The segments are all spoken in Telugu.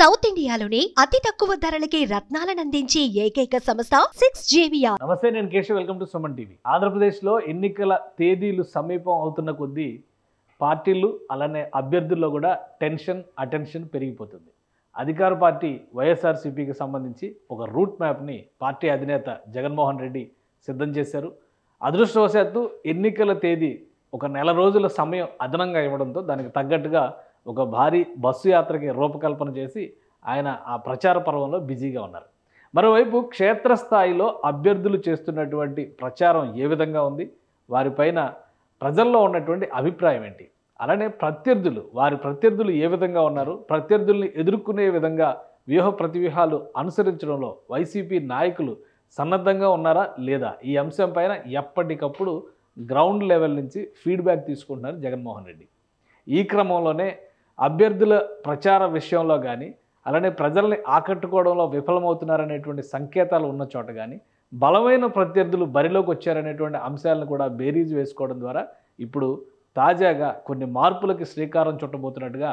సౌత్ ఇండియాలోనే అతి తక్కువ ధరలకి రత్నాలను అందించే ఏకైక సంస్థ 6JVR. నమస్తే, నేను Keshav. Welcome to Suman TV. ఆంధ్రప్రదేశ్లో ఎన్నికల తేదీలు సమీపం అవుతున్న కొద్దీ పార్టీలు అలానే అభ్యర్థుల్లో కూడా అటెన్షన్ పెరిగిపోతుంది. అధికార పార్టీ వైఎస్ఆర్సీపీకి సంబంధించి ఒక రూట్ మ్యాప్ని పార్టీ అధినేత జగన్మోహన్ రెడ్డి సిద్ధం చేశారు. అదృష్టవశాత్తు ఎన్నికల తేదీ ఒక నెల రోజుల సమయం అదనంగా ఇవ్వడంతో దానికి తగ్గట్టుగా ఒక భారీ బస్సు యాత్రకి రూపకల్పన చేసి ఆయన ఆ ప్రచార పర్వంలో బిజీగా ఉన్నారు. మరోవైపు క్షేత్రస్థాయిలో అభ్యర్థులు చేస్తున్నటువంటి ప్రచారం ఏ విధంగా ఉంది, వారిపైన ప్రజల్లో ఉన్నటువంటి అభిప్రాయం ఏంటి, అలానే వారి ప్రత్యర్థులు ఏ విధంగా ఉన్నారు, ప్రత్యర్థుల్ని ఎదుర్కొనే విధంగా వ్యూహ ప్రతివ్యూహాలు అనుసరించడంలో వైసీపీ నాయకులు సన్నద్ధంగా ఉన్నారా లేదా, ఈ అంశం పైన ఎప్పటికప్పుడు గ్రౌండ్ లెవెల్ నుంచి ఫీడ్బ్యాక్ తీసుకుంటున్నారు జగన్మోహన్ రెడ్డి. ఈ క్రమంలోనే అభ్యర్థుల ప్రచార విషయంలో కానీ అలానే ప్రజల్ని ఆకట్టుకోవడంలో విఫలమవుతున్నారనేటువంటి సంకేతాలు ఉన్న చోట కానీ బలమైన ప్రత్యర్థులు బరిలోకి వచ్చారనేటువంటి అంశాలను కూడా బేరీజు వేసుకోవడం ద్వారా ఇప్పుడు తాజాగా కొన్ని మార్పులకి శ్రీకారం చుట్టబోతున్నట్టుగా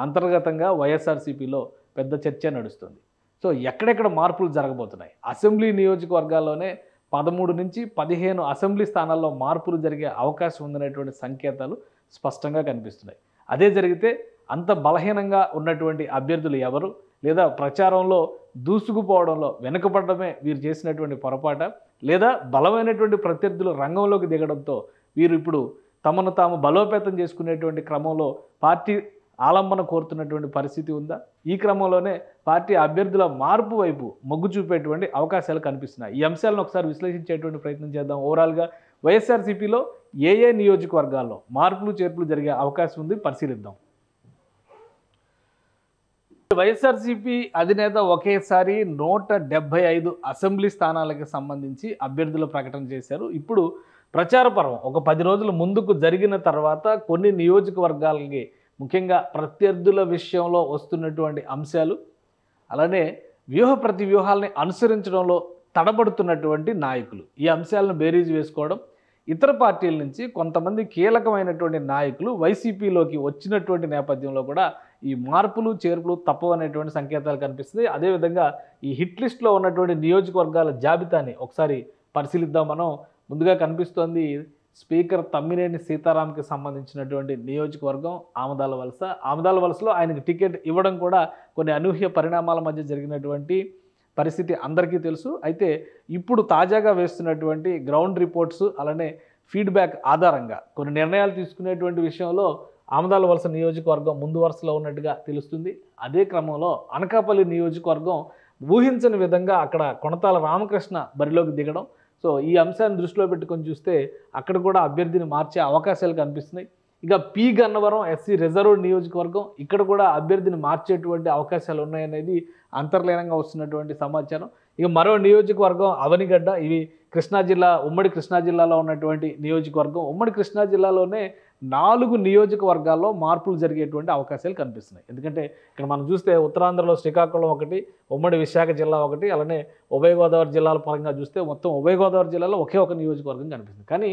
అంతర్గతంగా వైఎస్ఆర్సీపీలో పెద్ద చర్చ నడుస్తుంది. సో ఎక్కడెక్కడ మార్పులు జరగబోతున్నాయి, అసెంబ్లీ నియోజకవర్గాల్లోనే 13 నుంచి 15 అసెంబ్లీ స్థానాల్లో మార్పులు జరిగే అవకాశం ఉందనేటువంటి సంకేతాలు స్పష్టంగా కనిపిస్తున్నాయి. అదే జరిగితే అంత బలహీనంగా ఉన్నటువంటి అభ్యర్థులు ఎవరు, లేదా ప్రచారంలో దూసుకుపోవడంలో వెనుకపడడమే వీరు చేసినటువంటి పొరపాట, లేదా బలమైనటువంటి ప్రత్యర్థులు రంగంలోకి దిగడంతో వీరు ఇప్పుడు తమను తాము బలోపేతం చేసుకునేటువంటి క్రమంలో పార్టీ ఆలంబన కోరుతున్నటువంటి పరిస్థితి ఉందా? ఈ క్రమంలోనే పార్టీ అభ్యర్థుల మార్పు వైపు మొగ్గు చూపేటువంటి అవకాశాలు కనిపిస్తున్నాయి. ఈ అంశాలను ఒకసారి విశ్లేషించేటువంటి ప్రయత్నం చేద్దాం. ఓవరాల్గా వైఎస్ఆర్సీపీలో ఏ నియోజకవర్గాల్లో మార్పులు చేర్పులు జరిగే అవకాశం ఉంది పరిశీలిద్దాం. వైఎస్ఆర్సీపీ అధినేత ఒకేసారి 175 అసెంబ్లీ స్థానాలకు సంబంధించి అభ్యర్థుల ప్రకటన చేశారు. ఇప్పుడు ప్రచార పర్వం ఒక 10 రోజుల ముందుకు జరిగిన తర్వాత కొన్ని నియోజకవర్గాలకి ముఖ్యంగా ప్రత్యర్థుల విషయంలో వస్తున్నటువంటి అంశాలు, అలానే వ్యూహ ప్రతివ్యూహాలని అనుసరించడంలో తడబడుతున్నటువంటి నాయకులు, ఈ అంశాలను బేరీజు వేసుకోవడం, ఇతర పార్టీల నుంచి కొంతమంది కీలకమైనటువంటి నాయకులు వైసీపీలోకి వచ్చినటువంటి నేపథ్యంలో కూడా ఈ మార్పులు చేర్పులు తప్పవనేటువంటి సంకేతాలు కనిపిస్తుంది. అదేవిధంగా ఈ హిట్ లిస్ట్లో ఉన్నటువంటి నియోజకవర్గాల జాబితాని ఒకసారి పరిశీలిద్దాం. మనం ముందుగా కనిపిస్తోంది స్పీకర్ తమ్మినేని సీతారాంకి సంబంధించినటువంటి నియోజకవర్గం ఆమదాల వలసలో ఆయనకి టికెట్ ఇవ్వడం కూడా కొన్ని అనూహ్య పరిణామాల మధ్య జరిగినటువంటి పరిస్థితి అందరికీ తెలుసు. అయితే ఇప్పుడు తాజాగా వేస్తున్నటువంటి గ్రౌండ్ రిపోర్ట్స్ అలానే ఫీడ్బ్యాక్ ఆధారంగా కొన్ని నిర్ణయాలు తీసుకునేటువంటి విషయంలో ఆమదాల వలస నియోజకవర్గం ముందు వరుసలో ఉన్నట్టుగా తెలుస్తుంది. అదే క్రమంలో అనకాపల్లి నియోజకవర్గం ఊహించని విధంగా అక్కడ కొనతాల రామకృష్ణ బరిలోకి దిగడం, సో ఈ అంశాన్ని దృష్టిలో పెట్టుకొని చూస్తే అక్కడ కూడా అభ్యర్థిని మార్చే అవకాశాలు కనిపిస్తున్నాయి. ఇక పి గన్నవరం ఎస్సీ రిజర్వ్డ్ నియోజకవర్గం, ఇక్కడ కూడా అభ్యర్థిని మార్చేటువంటి అవకాశాలు ఉన్నాయనేది అంతర్లీనంగా వస్తున్నటువంటి సమాచారం. ఇక మరో నియోజకవర్గం అవనిగడ్డ, ఇవి ఉమ్మడి కృష్ణా జిల్లాలో ఉన్నటువంటి నియోజకవర్గం. ఉమ్మడి కృష్ణా జిల్లాలోనే 4 నియోజకవర్గాల్లో మార్పులు జరిగేటువంటి అవకాశాలు కనిపిస్తున్నాయి. ఎందుకంటే ఇక్కడ మనం చూస్తే ఉత్తరాంధ్రలో శ్రీకాకుళం ఒకటి, ఉమ్మడి విశాఖ జిల్లా ఒకటి, అలానే ఉభయ గోదావరి జిల్లాల పరంగా చూస్తే మొత్తం ఉభయ గోదావరి జిల్లాలో ఒకే ఒక నియోజకవర్గం కనిపిస్తుంది. కానీ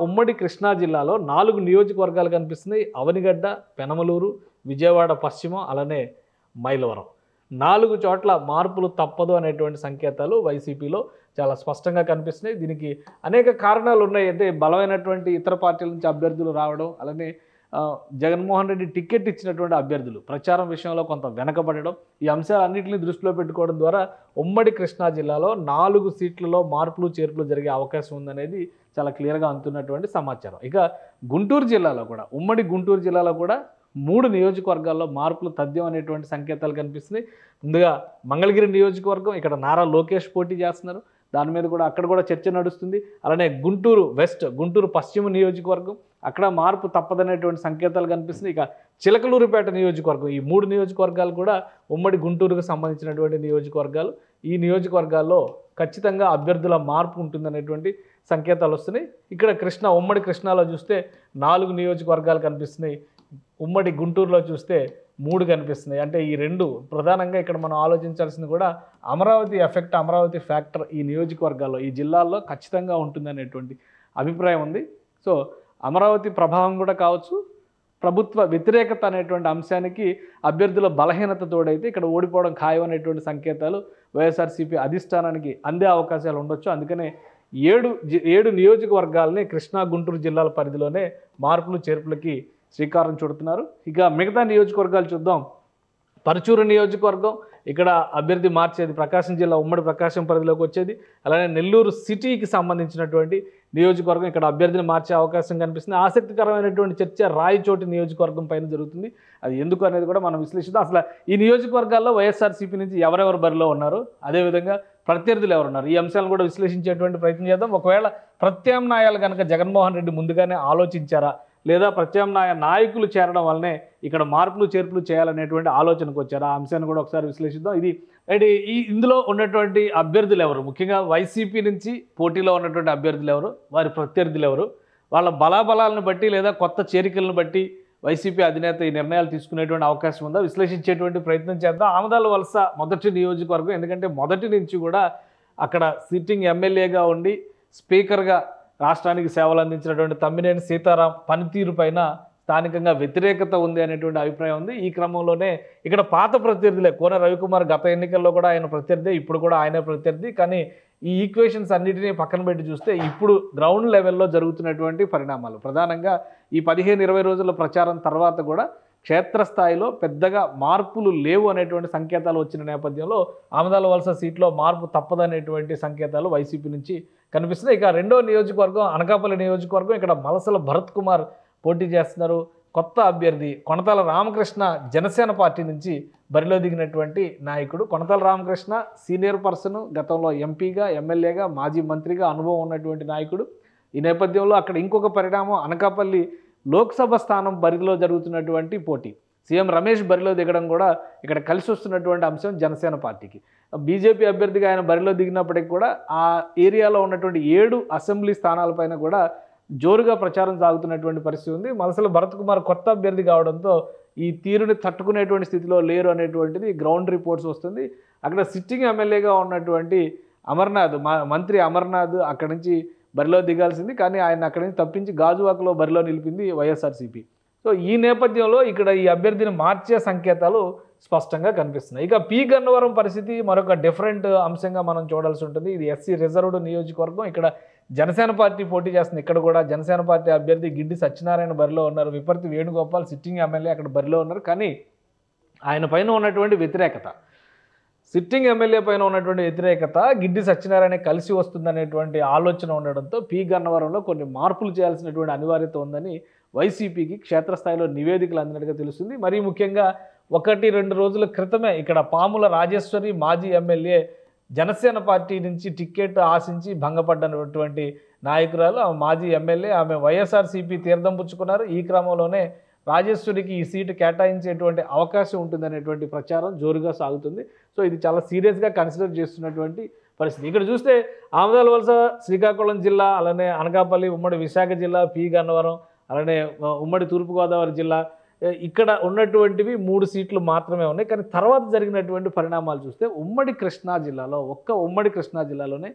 ఉమ్మడి కృష్ణా జిల్లాలో 4 నియోజకవర్గాలు కనిపిస్తున్నాయి. అవనిగడ్డ, పెనమలూరు, విజయవాడ పశ్చిమం, అలానే మైలవరం. 4 చోట్ల మార్పులు తప్పదు అనేటువంటి సంకేతాలు వైసీపీలో చాలా స్పష్టంగా కనిపిస్తున్నాయి. దీనికి అనేక కారణాలు ఉన్నాయి. అంటే బలమైనటువంటి ఇతర పార్టీల నుంచి అభ్యర్థులు రావడం, అలానే జగన్మోహన్ రెడ్డి టికెట్ ఇచ్చినటువంటి అభ్యర్థులు ప్రచారం విషయంలో కొంత వెనకబడడం, ఈ అంశాలన్నింటినీ దృష్టిలో పెట్టుకోవడం ద్వారా ఉమ్మడి కృష్ణా జిల్లాలో 4 సీట్లలో మార్పులు చేర్పులు జరిగే అవకాశం ఉందనేది చాలా క్లియర్గా అందుతున్నటువంటి సమాచారం. ఇక ఉమ్మడి గుంటూరు జిల్లాలో కూడా 3 నియోజకవర్గాల్లో మార్పులు తథ్యం అనేటువంటి సంకేతాలు కనిపిస్తున్నాయి. ముందుగా మంగళగిరి నియోజకవర్గం, ఇక్కడ నారా లోకేష్ పోటీ చేస్తున్నారు, దాని మీద కూడా అక్కడ కూడా చర్చ నడుస్తుంది. అలానే గుంటూరు పశ్చిమ నియోజకవర్గం, అక్కడ మార్పు తప్పదనేటువంటి సంకేతాలు కనిపిస్తుంది. ఇక చిలకలూరుపేట నియోజకవర్గం, ఈ 3 నియోజకవర్గాలు కూడా ఉమ్మడి గుంటూరుకు సంబంధించినటువంటి నియోజకవర్గాలు. ఈ నియోజకవర్గాల్లో ఖచ్చితంగా అభ్యర్థుల మార్పు ఉంటుందనేటువంటి సంకేతాలు వస్తున్నాయి. ఇక్కడ ఉమ్మడి కృష్ణాలో చూస్తే 4 నియోజకవర్గాలు కనిపిస్తున్నాయి, ఉమ్మడి గుంటూరులో చూస్తే 3 కనిపిస్తున్నాయి. అంటే ఈ 2 ప్రధానంగా ఇక్కడ మనం ఆలోచించాల్సింది కూడా అమరావతి ఫ్యాక్టర్ ఈ నియోజకవర్గాల్లో, ఈ జిల్లాల్లో ఖచ్చితంగా ఉంటుందనేటువంటి అభిప్రాయం ఉంది. సో అమరావతి ప్రభావం కూడా కావచ్చు, ప్రభుత్వ వ్యతిరేకత అనేటువంటి అంశానికి అభ్యర్థుల బలహీనత తోడైతే ఇక్కడ ఓడిపోవడం ఖాయం అనేటువంటి సంకేతాలు వైఎస్ఆర్సీపీ అధిష్టానానికి అందే అవకాశాలు ఉండొచ్చు. అందుకనే 7 నియోజకవర్గాలని కృష్ణా గుంటూరు జిల్లాల పరిధిలోనే మార్పులు చేర్పులకి శ్రీకారం చుడుతున్నారు. ఇక మిగతా నియోజకవర్గాలు చూద్దాం. పరచూరు నియోజకవర్గం ఇక్కడ అభ్యర్థి మార్చేది ప్రకాశం జిల్లా ఉమ్మడి ప్రకాశం పరిధిలోకి వచ్చేది. అలానే నెల్లూరు సిటీకి సంబంధించినటువంటి నియోజకవర్గం ఇక్కడ అభ్యర్థిని మార్చే అవకాశం కనిపిస్తుంది. ఆసక్తికరమైనటువంటి చర్చ రాయచోటి నియోజకవర్గం పైన జరుగుతుంది. అది ఎందుకు అనేది కూడా మనం విశ్లేషిద్దాం. అసలు ఈ నియోజకవర్గాల్లో వైఎస్ఆర్సీపీ నుంచి ఎవరెవరు బరిలో ఉన్నారు, అదేవిధంగా ప్రత్యర్థులు ఎవరున్నారు, ఈ అంశాలను కూడా విశ్లేషించేటువంటి ప్రయత్నం చేద్దాం. ఒకవేళ ప్రత్యామ్నాయాలు కనుక జగన్మోహన్ రెడ్డి ముందుగానే ఆలోచించారా, లేదా ప్రత్యామ్నాయ నాయకులు చేరడం వల్లనే ఇక్కడ మార్పులు చేర్పులు చేయాలనేటువంటి ఆలోచనకు వచ్చారు. ఆ అంశాన్ని కూడా ఒకసారి విశ్లేషిద్దాం. ఇందులో ఉన్నటువంటి అభ్యర్థులు ఎవరు, ముఖ్యంగా వైసీపీ నుంచి పోటీలో ఉన్నటువంటి అభ్యర్థులు ఎవరు, వారి ప్రత్యర్థులు ఎవరు, వాళ్ళ బలాబలాలను బట్టి లేదా కొత్త చేరికలను బట్టి వైసీపీ అధినేత ఈ నిర్ణయాలు తీసుకునేటువంటి అవకాశం ఉందా, విశ్లేషించేటువంటి ప్రయత్నం చేద్దాం. ఆమదాల వలస మొదటి నియోజకవర్గం, ఎందుకంటే మొదటి నుంచి కూడా అక్కడ సిట్టింగ్ ఎమ్మెల్యేగా ఉండి స్పీకర్గా రాష్ట్రానికి సేవలు అందించినటువంటి తమ్మినేని సీతారాం పనితీరు పైన స్థానికంగా వ్యతిరేకత ఉంది అనేటువంటి అభిప్రాయం ఉంది. ఈ క్రమంలోనే ఇక్కడ పాత ప్రత్యర్థులే, కోన రవికుమార్ గత ఎన్నికల్లో కూడా ఆయన ప్రత్యర్థి, ఇప్పుడు కూడా ఆయనే ప్రత్యర్థి. కానీ ఈ ఈక్వేషన్స్ అన్నిటినీ పక్కన పెట్టి చూస్తే ఇప్పుడు గ్రౌండ్ లెవెల్లో జరుగుతున్నటువంటి పరిణామాలు, ప్రధానంగా ఈ 15-20 రోజుల ప్రచారం తర్వాత కూడా క్షేత్రస్థాయిలో పెద్దగా మార్పులు లేవు అనేటువంటి సంకేతాలు వచ్చిన నేపథ్యంలో ఆమదాల వలస సీట్లో మార్పు తప్పదనేటువంటి సంకేతాలు వైసీపీ నుంచి కనిపిస్తున్నాయి. ఇక రెండో నియోజకవర్గం అనకాపల్లి నియోజకవర్గం. ఇక్కడ మలసల భరత్ కుమార్ పోటీ చేస్తున్నారు. కొత్త అభ్యర్థి కొనతాల రామకృష్ణ జనసేన పార్టీ నుంచి బరిలో దిగినటువంటి నాయకుడు. కొనతాల రామకృష్ణ సీనియర్ పర్సన్, గతంలో ఎంపీగా, ఎమ్మెల్యేగా, మాజీ మంత్రిగా అనుభవం ఉన్నటువంటి నాయకుడు. ఈ నేపథ్యంలో అక్కడ ఇంకొక పరిణామం, అనకాపల్లి లోక్సభ స్థానం బరిలో జరుగుతున్నటువంటి పోటీ, సీఎం రమేష్ బరిలో దిగడం కూడా ఇక్కడ కలిసి వస్తున్నటువంటి అంశం జనసేన పార్టీకి. బీజేపీ అభ్యర్థిగా ఆయన బరిలో దిగినప్పటికీ కూడా ఆ ఏరియాలో ఉన్నటువంటి 7 అసెంబ్లీ స్థానాలపైన కూడా జోరుగా ప్రచారం సాగుతున్నటువంటి పరిస్థితి ఉంది. మలసల భరత్ కుమార్ కొత్త అభ్యర్థి కావడంతో ఈ తీరుని తట్టుకునేటువంటి స్థితిలో లేరు అనేటువంటిది గ్రౌండ్ రిపోర్ట్స్ వస్తుంది. అక్కడ సిట్టింగ్ ఎమ్మెల్యేగా ఉన్నటువంటి అమర్నాథ్, మంత్రి అమర్నాథ్ అక్కడి నుంచి బరిలో దిగాల్సింది, కానీ ఆయన అక్కడి నుంచి తప్పించి గాజువాకలో బరిలో నిలిపింది వైఎస్ఆర్సీపీ. సో ఈ నేపథ్యంలో ఇక్కడ ఈ అభ్యర్థిని మార్చే సంకేతాలు స్పష్టంగా కనిపిస్తున్నాయి. ఇక పి గన్నవరం పరిస్థితి మరొక డిఫరెంట్ అంశంగా మనం చూడాల్సి ఉంటుంది. ఇది ఎస్సీ రిజర్వ్డ్ నియోజకవర్గం. ఇక్కడ జనసేన పార్టీ పోటీ చేస్తుంది. ఇక్కడ కూడా జనసేన పార్టీ అభ్యర్థి గిడ్డి సత్యనారాయణ బరిలో ఉన్నారు. విపర్తి వేణుగోపాల్ సిట్టింగ్ ఎమ్మెల్యే అక్కడ బరిలో ఉన్నారు. కానీ ఆయన పైన ఉన్నటువంటి వ్యతిరేకత, సిట్టింగ్ ఎమ్మెల్యే పైన ఉన్నటువంటి వ్యతిరేకత గిడ్డి సత్యనారాయణ కలిసి వస్తుందనేటువంటి ఆలోచన ఉండడంతో పి గన్నవరంలో కొన్ని మార్పులు చేయాల్సినటువంటి అనివార్యత ఉందని వైసీపీకి క్షేత్రస్థాయిలో నివేదికలు అందినట్టుగా తెలుస్తుంది. మరీ ముఖ్యంగా 1-2 రోజుల క్రితమే ఇక్కడ పాముల రాజేశ్వరి మాజీ ఎమ్మెల్యే జనసేన పార్టీ నుంచి టికెట్ ఆశించి భంగపడ్డటువంటి నాయకురాలు, ఆమె మాజీ ఎమ్మెల్యే, ఆమె వైఎస్ఆర్సీపీ తీర్థం పుచ్చుకున్నారు. ఈ క్రమంలోనే రాజేశ్వరికి ఈ సీటు కేటాయించేటువంటి అవకాశం ఉంటుందనేటువంటి ప్రచారం జోరుగా సాగుతుంది. సో ఇది చాలా సీరియస్గా కన్సిడర్ చేస్తున్నటువంటి పరిస్థితి. ఇక్కడ చూస్తే ఆమదాల వలస శ్రీకాకుళం జిల్లా, అలానే అనకాపల్లి, ఉమ్మడి విశాఖ జిల్లా, పి గన్నవరం, అలానే ఉమ్మడి తూర్పుగోదావరి జిల్లా, ఇక్కడ ఉన్నటువంటివి 3 సీట్లు మాత్రమే ఉన్నాయి. కానీ తర్వాత జరిగినటువంటి పరిణామాలు చూస్తే ఉమ్మడి కృష్ణా జిల్లాలో, ఉమ్మడి కృష్ణా జిల్లాలోనే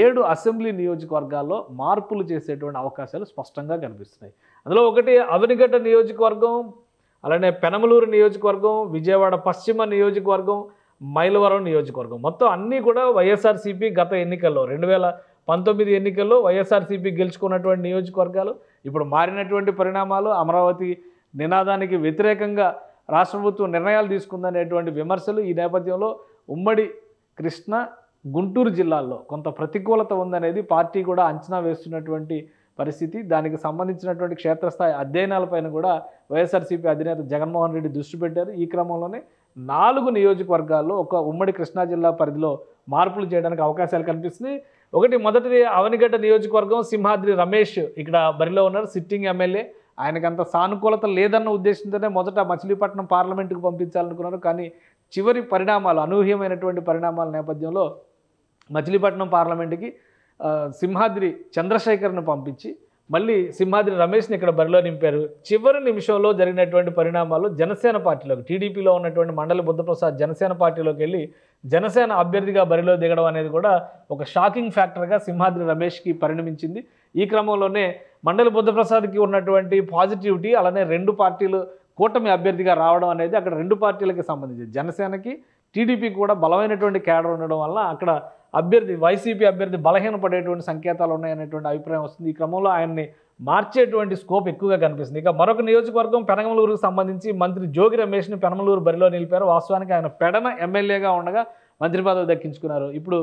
7 అసెంబ్లీ నియోజకవర్గాల్లో మార్పులు చేసేటువంటి అవకాశాలు స్పష్టంగా కనిపిస్తున్నాయి. అందులో ఒకటి అవనిగడ్డ నియోజకవర్గం, అలానే పెనమలూరు నియోజకవర్గం, విజయవాడ పశ్చిమ నియోజకవర్గం, మైలవరం నియోజకవర్గం. మొత్తం అన్నీ కూడా వైఎస్ఆర్సీపీ గత ఎన్నికల్లో 2019 ఎన్నికల్లో వైఎస్ఆర్సీపీ గెలుచుకున్నటువంటి నియోజకవర్గాలు. ఇప్పుడు మారినటువంటి పరిణామాలు, అమరావతి నినాదానికి వ్యతిరేకంగా రాష్ట్ర ప్రభుత్వం నిర్ణయాలు తీసుకుందనేటువంటి విమర్శలు. ఈ నేపథ్యంలో ఉమ్మడి కృష్ణా, గుంటూరు జిల్లాల్లో కొంత ప్రతికూలత ఉందనేది పార్టీ కూడా అంచనా వేస్తున్నటువంటి పరిస్థితి. దానికి సంబంధించినటువంటి క్షేత్రస్థాయి అధ్యయనాలపైన కూడా వైఎస్ఆర్సీపీ అధినేత జగన్మోహన్ రెడ్డి దృష్టి పెట్టారు. ఈ క్రమంలోనే 4 నియోజకవర్గాల్లో ఒక ఉమ్మడి కృష్ణా జిల్లా పరిధిలో మార్పులు చేయడానికి అవకాశాలు కనిపిస్తున్నాయి. మొదటిది అవనిగడ్డ నియోజకవర్గం, సింహాద్రి రమేష్ ఇక్కడ బరిలో ఉన్నారు, సిట్టింగ్ ఎమ్మెల్యే. ఆయనకంత సానుకూలత లేదన్న ఉద్దేశంతోనే మొదట మచిలీపట్నం పార్లమెంటుకు పంపించాలనుకున్నారు. కానీ చివరి పరిణామాలు, అనూహ్యమైనటువంటి పరిణామాల నేపథ్యంలో మచిలీపట్నం పార్లమెంటుకి సింహాద్రి చంద్రశేఖర్ను పంపించి మళ్ళీ సింహాద్రి రమేష్ని ఇక్కడ బరిలో నింపారు. చివరి నిమిషంలో జరిగినటువంటి పరిణామాలు జనసేన పార్టీలోకి, టీడీపీలో ఉన్నటువంటి మండలి బుద్ధప్రసాద్ జనసేన పార్టీలోకి వెళ్ళి జనసేన అభ్యర్థిగా బరిలో దిగడం అనేది కూడా ఒక షాకింగ్ ఫ్యాక్టర్గా సింహాద్రి రమేష్కి పరిణమించింది. ఈ క్రమంలోనే మండలి బుద్ధప్రసాద్కి ఉన్నటువంటి పాజిటివిటీ, అలానే 2 పార్టీలు కూటమి అభ్యర్థిగా రావడం అనేది అక్కడ 2 పార్టీలకి సంబంధించి జనసేనకి టీడీపీకి కూడా బలమైనటువంటి క్యాడర్ ఉండడం వల్ల అక్కడ వైసీపీ అభ్యర్థి బలహీనపడేటువంటి సంకేతాలు ఉన్నాయనేటువంటి అభిప్రాయం వస్తుంది. ఈ క్రమంలో ఆయన్ని మార్చేటువంటి స్కోప్ ఎక్కువగా కనిపిస్తుంది. ఇక మరొక నియోజకవర్గం పెనమలూరుకు సంబంధించి మంత్రి జోగి రమేష్ని పెనమలూరు బరిలో నిలిపారు. వాస్తవానికి ఆయన పెడన ఎమ్మెల్యేగా ఉండగా మంత్రి పదవి దక్కించుకున్నారు. ఇప్పుడు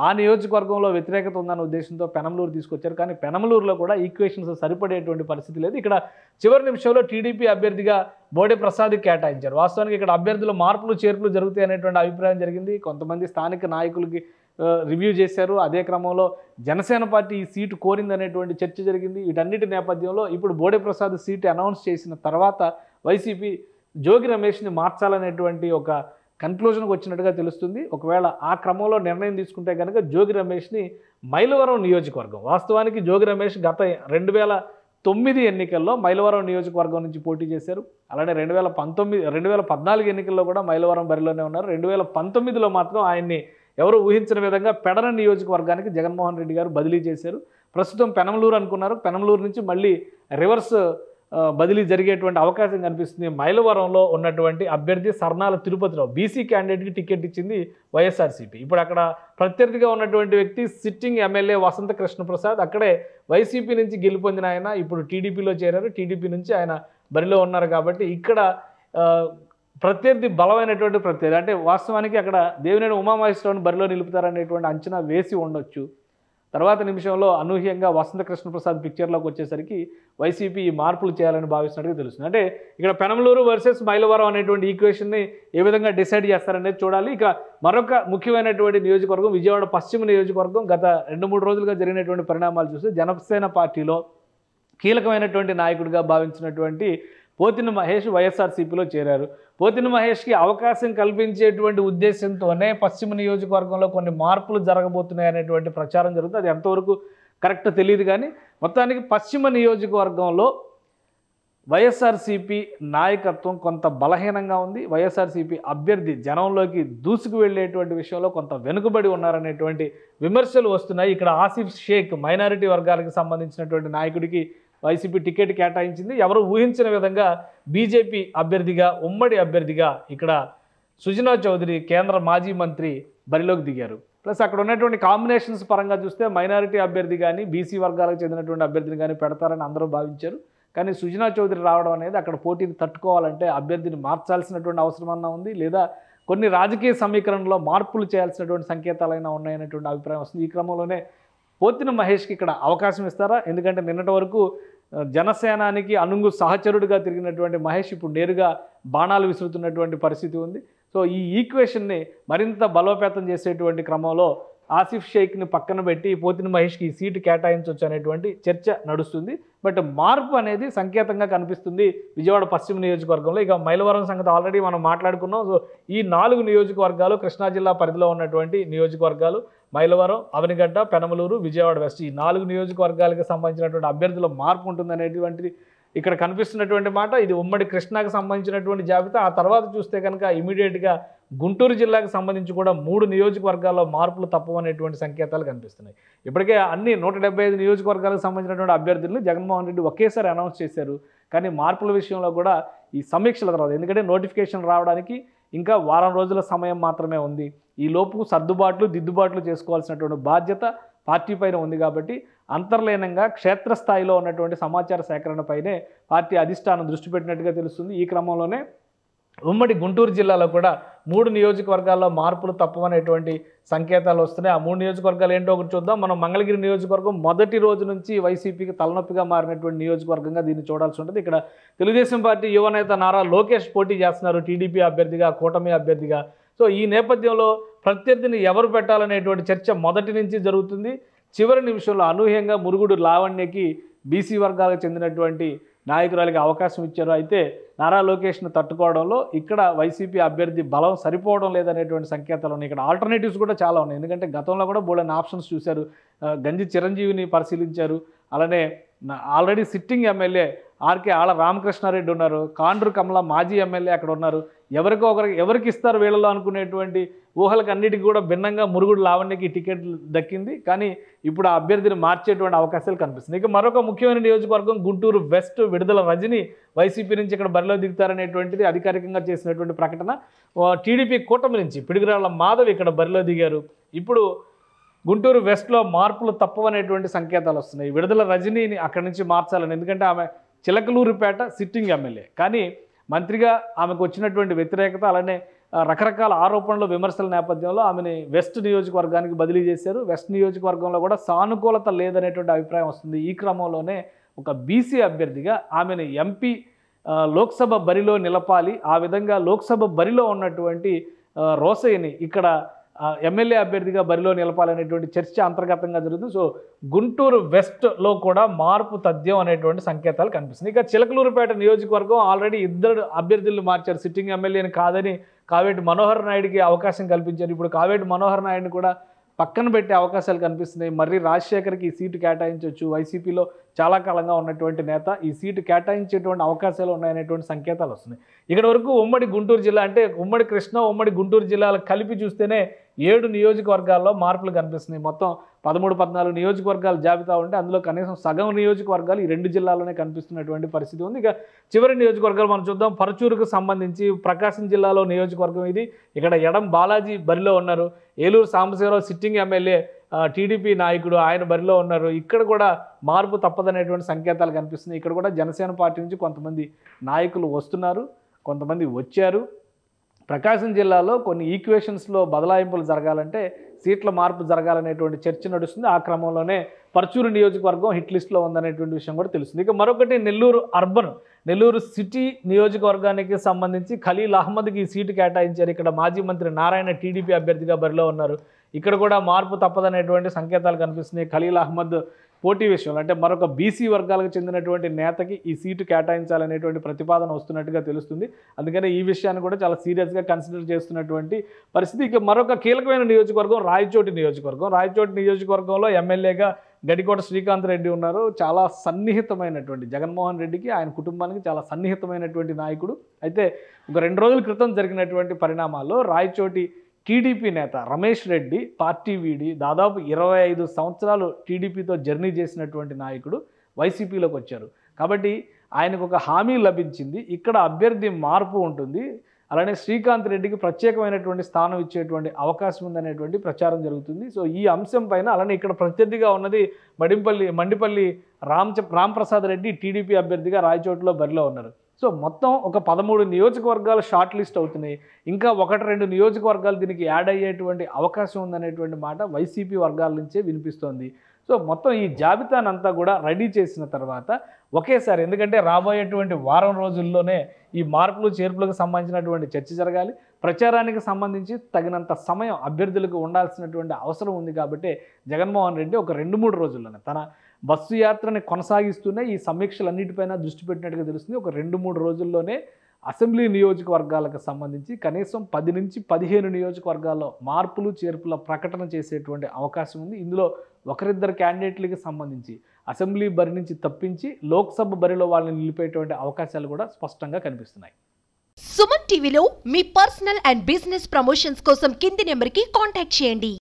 ఆ నియోజకవర్గంలో వ్యతిరేకత ఉందన్న ఉద్దేశంతో పెనమలూరు తీసుకొచ్చారు. కానీ పెనమలూరులో కూడా ఈక్వేషన్స్ సరిపడేటువంటి పరిస్థితి లేదు. ఇక్కడ చివరి నిమిషంలో టీడీపీ అభ్యర్థిగా బోడే ప్రసాద్కి కేటాయించారు. వాస్తవానికి ఇక్కడ అభ్యర్థులు మార్పులు చేర్పులు జరుగుతాయి అనేటువంటి అభిప్రాయం జరిగింది. కొంతమంది స్థానిక నాయకులకి రివ్యూ చేశారు. అదే క్రమంలో జనసేన పార్టీ ఈ సీటు కోరిందనేటువంటి చర్చ జరిగింది. వీటన్నిటి నేపథ్యంలో ఇప్పుడు బోడే ప్రసాద్ సీటు అనౌన్స్ చేసిన తర్వాత వైసీపీ జోగి రమేష్ని మార్చాలనేటువంటి ఒక కన్క్లూజన్కి వచ్చినట్టుగా తెలుస్తుంది. ఒకవేళ ఆ క్రమంలో నిర్ణయం తీసుకుంటే కనుక జోగి రమేష్ని మైలవరం నియోజకవర్గం, వాస్తవానికి జోగి రమేష్ గత 2009 ఎన్నికల్లో మైలవరం నియోజకవర్గం నుంచి పోటీ చేశారు. అలానే 2014 ఎన్నికల్లో కూడా మైలవరం బరిలోనే ఉన్నారు. 2019లో మాత్రం ఆయన్ని ఎవరు ఊహించిన విధంగా పెడన నియోజకవర్గానికి జగన్మోహన్ రెడ్డి గారు బదిలీ చేశారు. ప్రస్తుతం పెనమలూరు అనుకున్నారు. పెనమలూరు నుంచి మళ్ళీ రివర్స్ బదిలీ జరిగేటువంటి అవకాశం కనిపిస్తుంది. మైలవరంలో ఉన్నటువంటి అభ్యర్థి సర్నాల తిరుపతిరావు బీసీ క్యాండిడేట్కి టికెట్ ఇచ్చింది వైఎస్ఆర్సీపీ. ఇప్పుడు అక్కడ ప్రత్యర్థిగా ఉన్నటువంటి వ్యక్తి సిట్టింగ్ ఎమ్మెల్యే వసంత కృష్ణప్రసాద్. అక్కడే వైసీపీ నుంచి గెలుపొందిన ఆయన ఇప్పుడు టీడీపీలో చేరారు. టీడీపీ నుంచి ఆయన బరిలో ఉన్నారు. కాబట్టి ఇక్కడ ప్రత్యర్థి బలమైనటువంటి ప్రత్యర్థి అంటే వాస్తవానికి అక్కడ దేవినేని ఉమామహేశ్వరరావుని బరిలో నిలుపుతారనేటువంటి అంచనా వేసి ఉండొచ్చు. తర్వాత నిమిషంలో అనూహ్యంగా వసంత కృష్ణప్రసాద్ పిక్చర్లోకి వచ్చేసరికి వైసీపీ ఈ మార్పులు చేయాలని భావిస్తున్నట్టుగా తెలుస్తుంది. అంటే ఇక్కడ పెనమలూరు వర్సెస్ మైలవరం అనేటువంటి ఈక్వేషన్ని ఏ విధంగా డిసైడ్ చేస్తారనేది చూడాలి. ఇక మరొక ముఖ్యమైనటువంటి నియోజకవర్గం విజయవాడ పశ్చిమ నియోజకవర్గం. గత 2-3 రోజులుగా జరిగినటువంటి పరిణామాలు చూస్తే జనసేన పార్టీలో కీలకమైనటువంటి నాయకుడిగా భావించినటువంటి పోతిన మహేష్ వైఎస్ఆర్సీపీలో చేరారు. పోతిన మహేష్కి అవకాశం కల్పించేటువంటి ఉద్దేశంతోనే పశ్చిమ నియోజకవర్గంలో కొన్ని మార్పులు జరగబోతున్నాయి అనేటువంటి ప్రచారం జరుగుతుంది. అది ఎంతవరకు కరెక్ట్ తెలియదు. కానీ మొత్తానికి పశ్చిమ నియోజకవర్గంలో వైఎస్ఆర్సీపీ నాయకత్వం కొంత బలహీనంగా ఉంది. వైఎస్ఆర్సీపీ అభ్యర్థి జనంలోకి దూసుకు వెళ్ళేటువంటి విషయంలో కొంత వెనుకబడి ఉన్నారనేటువంటి విమర్శలు వస్తున్నాయి. ఇక్కడ ఆసిఫ్ షేక్ మైనారిటీ వర్గాలకు సంబంధించినటువంటి నాయకుడికి వైసీపీ టికెట్ కేటాయించింది. ఎవరు ఊహించిన విధంగా బీజేపీ అభ్యర్థిగా ఉమ్మడి అభ్యర్థిగా ఇక్కడ సుజనా చౌదరి కేంద్ర మాజీ మంత్రి బరిలోకి దిగారు. ప్లస్ అక్కడ ఉన్నటువంటి కాంబినేషన్స్ పరంగా చూస్తే మైనారిటీ అభ్యర్థి కానీ బీసీ వర్గాలకు చెందినటువంటి అభ్యర్థిని కానీ పెడతారని అందరూ భావించారు. కానీ సుజనా చౌదరి రావడం అనేది అక్కడ పోటీని తట్టుకోవాలంటే అభ్యర్థిని మార్చాల్సినటువంటి అవసరం అన్నా ఉంది, లేదా కొన్ని రాజకీయ సమీకరణలో మార్పులు చేయాల్సినటువంటి సంకేతాలైనా ఉన్నాయనేటువంటి అభిప్రాయం వస్తుంది. ఈ క్రమంలోనే పోతిన మహేష్కి ఇక్కడ అవకాశం ఇస్తారా? ఎందుకంటే నిన్నటి వరకు జనసేనానికి అనుంగు సహచరుడిగా తిరిగినటువంటి మహేష్ ఇప్పుడు నేరుగా బాణాలు విసురుతున్నటువంటి పరిస్థితి ఉంది. సో ఈ ఈక్వేషన్ని మరింత బలోపేతం చేసేటువంటి క్రమంలో ఆసిఫ్ షేక్ని పక్కన పెట్టి పోతిన మహేష్కి ఈ సీటు కేటాయించవచ్చు అనేటువంటి చర్చ నడుస్తుంది. బట్ మార్పు అనేది సంకేతంగా కనిపిస్తుంది విజయవాడ పశ్చిమ నియోజకవర్గంలో. ఇక మైలవరం సంగతి ఆల్రెడీ మనం మాట్లాడుకున్నాం. సో ఈ 4 నియోజకవర్గాలు కృష్ణా జిల్లా పరిధిలో ఉన్నటువంటి నియోజకవర్గాలు మైలవరం, అవనిగడ్డ, పెనమలూరు, విజయవాడ వెస్ట్. ఈ 4 నియోజకవర్గాలకు సంబంధించినటువంటి అభ్యర్థుల మార్పు ఉంటుందనేటువంటిది ఇక్కడ కనిపిస్తున్నటువంటి మాట. ఇది ఉమ్మడి కృష్ణాకు సంబంధించినటువంటి జాబితా. ఆ తర్వాత చూస్తే కనుక ఇమీడియట్గా గుంటూరు జిల్లాకు సంబంధించి కూడా 3 నియోజకవర్గాల్లో మార్పులు తప్పవనేటువంటి సంకేతాలు కనిపిస్తున్నాయి. ఇప్పటికే అన్ని 175 నియోజకవర్గాలకు సంబంధించినటువంటి అభ్యర్థులను జగన్మోహన్ రెడ్డి ఒకేసారి అనౌన్స్ చేశారు. కానీ మార్పుల విషయంలో కూడా ఈ సమీక్షల తర్వాత, ఎందుకంటే నోటిఫికేషన్ రావడానికి ఇంకా వారం రోజుల సమయం మాత్రమే ఉంది. ఈ లోపు సర్దుబాట్లు దిద్దుబాట్లు చేసుకోవాల్సినటువంటి బాధ్యత పార్టీ పైన ఉంది. కాబట్టి అంతర్లీనంగా క్షేత్రస్థాయిలో ఉన్నటువంటి సమాచార సేకరణపైనే పార్టీ అధిష్టానం దృష్టి పెట్టినట్టుగా తెలుస్తుంది. ఈ క్రమంలోనే ఉమ్మడి గుంటూరు జిల్లాలో కూడా 3 నియోజకవర్గాల్లో మార్పులు తప్పవనేటువంటి సంకేతాలు వస్తున్నాయి. ఆ 3 నియోజకవర్గాలు ఏంటో ఒకటి చూద్దాం. మనం మంగళగిరి నియోజకవర్గం మొదటి రోజు నుంచి వైసీపీకి తలనొప్పిగా మారినటువంటి నియోజకవర్గంగా దీన్ని చూడాల్సి ఉంటుంది. ఇక్కడ తెలుగుదేశం పార్టీ యువనేత నారా లోకేష్ పోటీ చేస్తున్నారు టీడీపీ అభ్యర్థిగా, కూటమి అభ్యర్థిగా. సో ఈ నేపథ్యంలో ప్రత్యర్థిని ఎవరు పెట్టాలనేటువంటి చర్చ మొదటి నుంచి జరుగుతుంది. చివరి నిమిషంలో అనూహ్యంగా మురుగుడు లావణ్యకి బీసీ వర్గాలకు చెందినటువంటి నాయకురాలికి అవకాశం ఇచ్చారు. అయితే నారా లోకేష్ను తట్టుకోవడంలో ఇక్కడ వైసీపీ అభ్యర్థి బలం సరిపోవడం లేదనేటువంటి సంకేతాలు ఉన్నాయి. ఇక్కడ ఆల్టర్నేటివ్స్ కూడా చాలా ఉన్నాయి. ఎందుకంటే గతంలో కూడా బోలెని ఆప్షన్స్ చూశారు. గంజి చిరంజీవిని పరిశీలించారు. అలానే ఆల్రెడీ సిట్టింగ్ ఎమ్మెల్యే ఆర్కే ఆళ్ళ రామకృష్ణారెడ్డి ఉన్నారు, కాండ్రు కమల మాజీ ఎమ్మెల్యే అక్కడ ఉన్నారు. ఎవరికి ఇస్తారు వీళ్ళలో అనుకునేటువంటి ఊహలకు అన్నిటికీ కూడా భిన్నంగా మురుగుడు లావణ్యకి టికెట్ దక్కింది. కానీ ఇప్పుడు ఆ అభ్యర్థిని మార్చేటువంటి అవకాశాలు కనిపిస్తుంది. ఇక మరొక ముఖ్యమైన నియోజకవర్గం గుంటూరు వెస్ట్. విడుదల రజని వైసీపీ నుంచి ఇక్కడ బరిలో దిగుతారనేటువంటిది అధికారికంగా చేసినటువంటి ప్రకటన. టీడీపీ కూటమి నుంచి పిడుగురాళ్ల మాధవ్ ఇక్కడ బరిలో దిగారు. ఇప్పుడు గుంటూరు వెస్ట్లో మార్పులు తప్పవనేటువంటి సంకేతాలు వస్తున్నాయి. విడుదల రజనీని అక్కడి నుంచి మార్చాలని, ఎందుకంటే ఆమె చిలకలూరుపేట సిట్టింగ్ ఎమ్మెల్యే. కానీ మంత్రిగా ఆమెకు వచ్చినటువంటి వ్యతిరేకత, అలానే రకరకాల ఆరోపణలు విమర్శల నేపథ్యంలో ఆమెని వెస్ట్ నియోజకవర్గానికి బదిలీ చేశారు. వెస్ట్ నియోజకవర్గంలో కూడా సానుకూలత లేదనేటువంటి అభిప్రాయం వస్తుంది. ఈ క్రమంలోనే ఒక బీసీ అభ్యర్థిగా ఆమెను ఎంపీ లోక్సభ బరిలో నిలపాలి, ఆ విధంగా లోక్సభ బరిలో ఉన్నటువంటి రోసయ్యని ఇక్కడ ఎమ్మెల్యే అభ్యర్థిగా బరిలో నిలపాలనేటువంటి చర్చ అంతర్గతంగా జరుగుతుంది. సో గుంటూరు వెస్ట్లో కూడా మార్పు తథ్యం అనేటువంటి సంకేతాలు కనిపిస్తుంది. ఇక చిలకలూరుపేట నియోజకవర్గం ఆల్రెడీ 2 అభ్యర్థులను మార్చారు. సిట్టింగ్ ఎమ్మెల్యేని కాదని కావేటి మనోహర్ నాయుడికి అవకాశం కల్పించారు. ఇప్పుడు కావేటి మనోహర్ నాయుడిని కూడా పక్కన పెట్టే అవకాశాలు కనిపిస్తున్నాయి. మర్రి రాజశేఖర్కి ఈ సీటు కేటాయించవచ్చు. వైసీపీలో చాలా కాలంగా ఉన్నటువంటి నేత, ఈ సీటు కేటాయించేటువంటి అవకాశాలు ఉన్నాయనేటువంటి సంకేతాలు వస్తున్నాయి. ఇక్కడ వరకు ఉమ్మడి గుంటూరు జిల్లా, అంటే ఉమ్మడి కృష్ణా ఉమ్మడి గుంటూరు జిల్లాలు కలిపి చూస్తేనే 7 నియోజకవర్గాల్లో మార్పులు కనిపిస్తున్నాయి. మొత్తం 13-14 నియోజకవర్గాల జాబితా ఉంటే అందులో కనీసం సగం నియోజకవర్గాలు ఈ 2 జిల్లాల్లోనే కనిపిస్తున్నటువంటి పరిస్థితి ఉంది. ఇక చివరి నియోజకవర్గాలు మనం చూద్దాం. పరచూరుకు సంబంధించి ప్రకాశం జిల్లాలో నియోజకవర్గం ఇది. ఇక్కడ ఎడం బాలాజీ బరిలో ఉన్నారు. Eluru Sambasivarao sitting MLA, TDP నాయకుడు, ఆయన బరిలో ఉన్నారు. ఇక్కడ కూడా మార్పు తప్పదనేటువంటి సంకేతాలు కనిపిస్తున్నాయి. ఇక్కడ కూడా జనసేన పార్టీ నుంచి కొంతమంది నాయకులు వస్తున్నారు, కొంతమంది వచ్చారు. ప్రకాశం జిల్లాలో కొన్ని ఈక్వేషన్స్లో బదలాయింపులు జరగాలంటే సీట్ల మార్పు జరగాలనేటువంటి చర్చ నడుస్తుంది. ఆ క్రమంలోనే పరచూరు నియోజకవర్గం హిట్ లిస్ట్లో ఉందనేటువంటి విషయం కూడా తెలుస్తుంది. ఇక మరొకటి నెల్లూరు అర్బన్, నెల్లూరు సిటీ నియోజకవర్గానికి సంబంధించి ఖలీల్ అహ్మద్కి ఈ సీటు కేటాయించారు. ఇక్కడ మాజీ మంత్రి నారాయణ టీడీపీ అభ్యర్థిగా బరిలో ఉన్నారు. ఇక్కడ కూడా మార్పు తప్పదనేటువంటి సంకేతాలు కనిపిస్తున్నాయి. ఖలీల్ అహ్మద్ పోటీ విషయంలో, అంటే మరొక బీసీ వర్గాలకు చెందినటువంటి నేతకి ఈ సీటు కేటాయించాలనేటువంటి ప్రతిపాదన వస్తున్నట్టుగా తెలుస్తుంది. అందుకని ఈ విషయాన్ని కూడా చాలా సీరియస్గా కన్సిడర్ చేస్తున్నటువంటి పరిస్థితి. ఇక మరొక కీలకమైన నియోజకవర్గం రాయచోటి నియోజకవర్గం. రాయచోటి నియోజకవర్గంలో ఎమ్మెల్యేగా గడికోట శ్రీకాంత్ రెడ్డి ఉన్నారు. చాలా సన్నిహితమైనటువంటి, జగన్మోహన్ రెడ్డికి ఆయన కుటుంబానికి చాలా సన్నిహితమైనటువంటి నాయకుడు. అయితే ఒక 2 రోజుల క్రితం జరిగినటువంటి పరిణామాల్లో రాయచోటి టీడీపీ నేత రమేష్ రెడ్డి పార్టీ వీడి దాదాపు 25 సంవత్సరాలు టీడీపీతో జర్నీ చేసినటువంటి నాయకుడు వైసీపీలోకి వచ్చారు. కాబట్టి ఆయనకు ఒక హామీ లభించింది, ఇక్కడ అభ్యర్థి మార్పు ఉంటుంది, అలానే శ్రీకాంత్ రెడ్డికి ప్రత్యేకమైనటువంటి స్థానం ఇచ్చేటువంటి అవకాశం ఉందనేటువంటి ప్రచారం జరుగుతుంది. సో ఈ అంశం పైన, అలానే ఇక్కడ ప్రత్యర్థిగా ఉన్నది మండిపల్లి రాంప్రసాద్ రెడ్డి టీడీపీ అభ్యర్థిగా రాయచోటిలో బరిలో ఉన్నారు. సో మొత్తం ఒక 13 నియోజకవర్గాలు షార్ట్ లిస్ట్ అవుతున్నాయి. ఇంకా 1-2 నియోజకవర్గాలు దీనికి యాడ్ అయ్యేటువంటి అవకాశం ఉందనేటువంటి మాట వైసీపీ వర్గాల నుంచే వినిపిస్తోంది. సో మొత్తం ఈ జాబితానంతా కూడా రెడీ చేసిన తర్వాత ఒకేసారి, ఎందుకంటే రాబోయేటువంటి వారం రోజుల్లోనే ఈ మార్పులు చేర్పులకు సంబంధించినటువంటి చర్చ జరగాలి. ప్రచారానికి సంబంధించి తగినంత సమయం అభ్యర్థులకు ఉండాల్సినటువంటి అవసరం ఉంది. కాబట్టి జగన్మోహన్ రెడ్డి ఒక 2-3 రోజుల్లోనే తన బస్సు యాత్రని కొనసాగిస్తూనే ఈ సమీక్షలన్నిటిపైన దృష్టి పెట్టినట్టుగా తెలుస్తుంది. ఒక 2-3 రోజుల్లోనే అసెంబ్లీ నియోజకవర్గాలకు సంబంధించి కనీసం 10 నుంచి 15 నియోజకవర్గాల్లో మార్పులు చేర్పుల ప్రకటన చేసేటువంటి అవకాశం ఉంది. ఇందులో 1-2 క్యాండిడేట్లకి సంబంధించి అసెంబ్లీ బరి నుంచి తప్పించి లోక్సభ బరిలో వాళ్ళని నిలిపేటువంటి అవకాశాలు కూడా స్పష్టంగా కనిపిస్తున్నాయి. సుమన్ టీవీలో మీ పర్సనల్ అండ్ బిజినెస్ ప్రమోషన్స్ కోసం కింది నెంబర్కి కాంటాక్ట్ చేయండి.